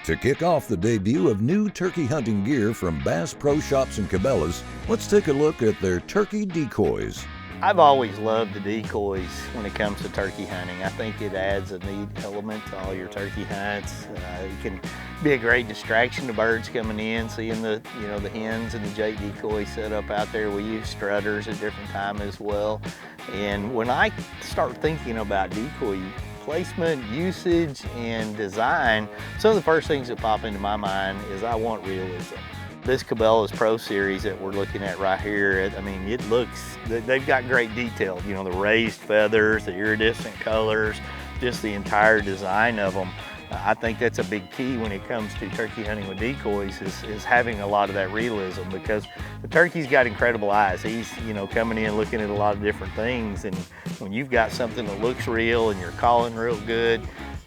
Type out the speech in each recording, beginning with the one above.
To kick off the debut of new turkey hunting gear from Bass Pro Shops and Cabela's, let's take a look at their turkey decoys. I've always loved the decoys when it comes to turkey hunting. I think it adds a neat element to all your turkey hunts. It can be a great distraction to birds coming in, seeing the the hens and the jake decoys set up out there. We use strutters at different times as well. And when I start thinking about decoy placement, usage, and design, some of the first things that pop into my mind is I want realism. This Cabela's Pro Series that we're looking at right here, I mean, it looks, they've got great detail. You know, the raised feathers, the iridescent colors, just the entire design of them. I think that's a big key when it comes to turkey hunting with decoys is having a lot of that realism, because the turkey's got incredible eyes. He's, coming in looking at a lot of different things, and when you've got something that looks real and you're calling real good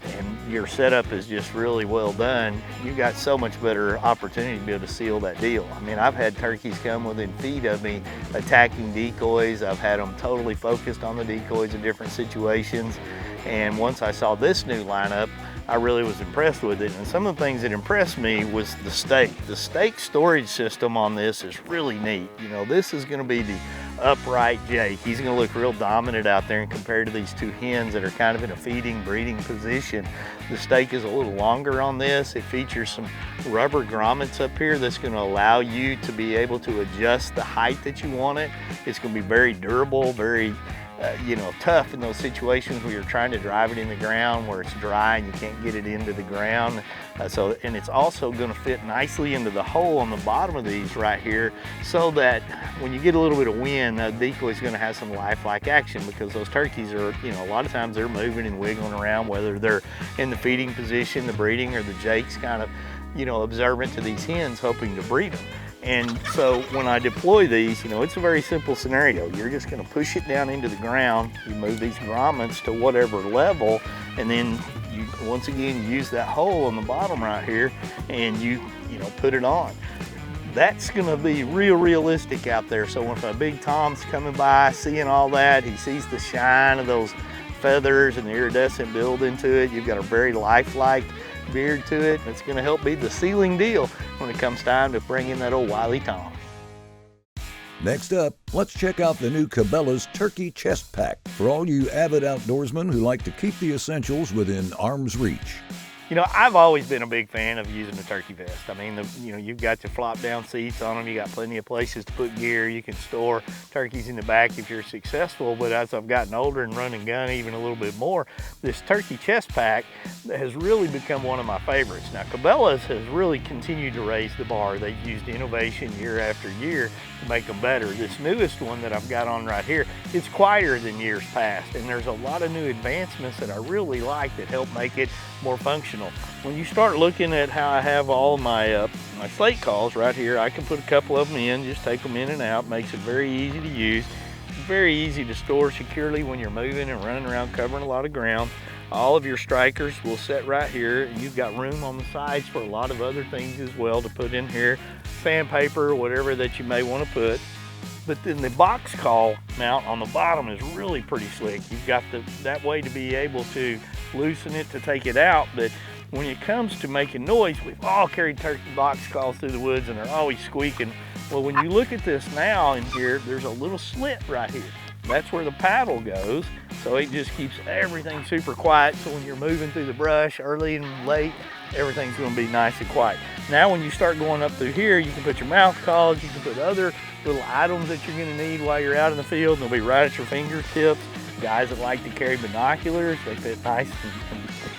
and your setup is just really well done, you've got so much better opportunity to be able to seal that deal. I mean, I've had turkeys come within feet of me attacking decoys. I've had them totally focused on the decoys in different situations. And once I saw this new lineup, I really was impressed with it. And some of the things that impressed me was the stake. The stake storage system on this is really neat. This is gonna be the upright jake. He's gonna look real dominant out there, and compared to these two hens that are kind of in a feeding, breeding position, the stake is a little longer on this. It features some rubber grommets up here that's gonna allow you to be able to adjust the height that you want it. It's gonna be very durable, very tough in those situations where you're trying to drive it in the ground where it's dry and you can't get it into the ground. And it's also going to fit nicely into the hole on the bottom of these right here, so that when you get a little bit of wind, the decoy is going to have some lifelike action, because those turkeys are, a lot of times they're moving and wiggling around, whether they're in the feeding position, the breeding, or the jake's kind of, observant to these hens hoping to breed them. And so when I deploy these, it's a very simple scenario. You're just gonna push it down into the ground, you move these grommets to whatever level, and then you, once again, use that hole on the bottom right here, and you put it on. That's gonna be realistic out there. So when a big Tom's coming by, seeing all that, he sees the shine of those feathers and the iridescent build into it. You've got a very lifelike beard to it. It's going to help be the sealing deal when it comes time to bring in that old Wiley Tom. Next up, let's check out the new Cabela's Turkey Chest Pack for all you avid outdoorsmen who like to keep the essentials within arm's reach. I've always been a big fan of using the turkey vest. I mean, you've got your flop down seats on them. You got plenty of places to put gear. You can store turkeys in the back if you're successful. But as I've gotten older and run and gun even a little bit more, this turkey chest pack has really become one of my favorites. Now, Cabela's has really continued to raise the bar. They've used innovation year after year to make them better. This newest one that I've got on right here, it's quieter than years past, and there's a lot of new advancements that I really like that help make it more functional. When you start looking at how I have all my my slate calls right here, I can put a couple of them in, just take them in and out. Makes it very easy to use, very easy to store securely when you're moving and running around covering a lot of ground. All of your strikers will sit right here, and you've got room on the sides for a lot of other things as well to put in here, sandpaper, whatever that you may want to put. But then the box call mount on the bottom is really pretty slick. You've got that way to be able to loosen it to take it out. But when it comes to making noise, we've all carried turkey box calls through the woods and they're always squeaking. Well, when you look at this now in here, there's a little slit right here. That's where the paddle goes. So it just keeps everything super quiet. So when you're moving through the brush early and late, everything's gonna be nice and quiet. Now when you start going up through here, you can put your mouth calls, you can put other little items that you're gonna need while you're out in the field. They'll be right at your fingertips. Guys that like to carry binoculars, they fit nice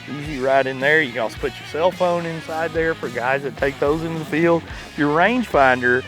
and easy right in there. You can also put your cell phone inside there for guys that take those into the field. Your rangefinder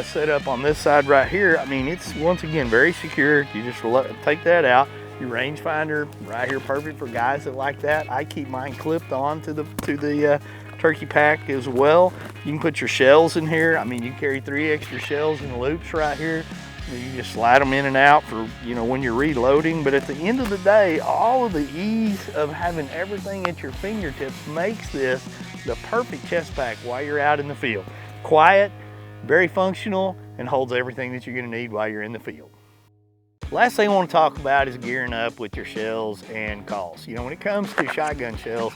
set up on this side right here, I mean, it's once again very secure. You just take that out. Your rangefinder right here, perfect for guys that like that. I keep mine clipped on to the turkey pack as well. You can put your shells in here. I mean, you carry 3 extra shells in the loops right here. You just slide them in and out for, when you're reloading. But at the end of the day, all of the ease of having everything at your fingertips makes this the perfect chest pack while you're out in the field. Quiet, very functional, and holds everything that you're gonna need while you're in the field. Last thing I want to talk about is gearing up with your shells and calls. You know, when it comes to shotgun shells,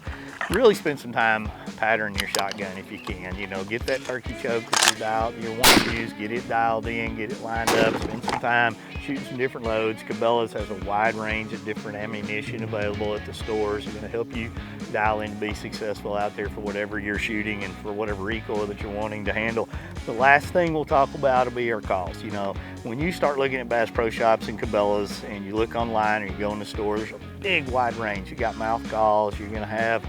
really spend some time patterning your shotgun if you can. You know, get that turkey choke that you want to use, get it dialed in, get it lined up, spend some time shooting some different loads. Cabela's has a wide range of different ammunition available at the stores. It's going to help you dial in to be successful out there for whatever you're shooting and for whatever recoil that you're wanting to handle. The last thing we'll talk about will be our calls. You know, when you start looking at Bass Pro Shops and Cabela's and you look online or you go in the stores, there's a big wide range. You got mouth calls, you're going to have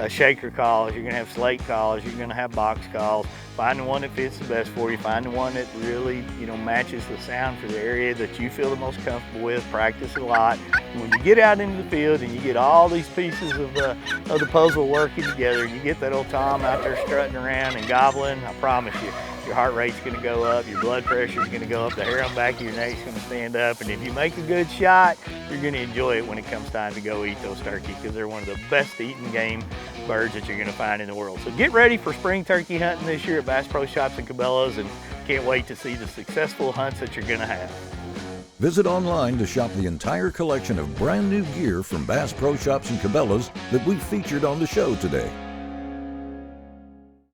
shaker calls, you're going to have slate calls, you're going to have box calls. Find the one that fits the best for you. Find the one that really, you know, matches the sound for the area that you feel the most comfortable with. Practice a lot. And when you get out into the field and you get all these pieces of the puzzle working together, and you get that old Tom out there strutting around and gobbling, I promise you, your heart rate's going to go up, your blood pressure's going to go up, the hair on the back of your neck's going to stand up, and if you make a good shot, you're going to enjoy it when it comes time to go eat those turkeys, because they're one of the best eating game birds that you're going to find in the world. So get ready for spring turkey hunting this year at Bass Pro Shops and Cabela's, and can't wait to see the successful hunts that you're going to have. Visit online to shop the entire collection of brand new gear from Bass Pro Shops and Cabela's that we featured on the show today.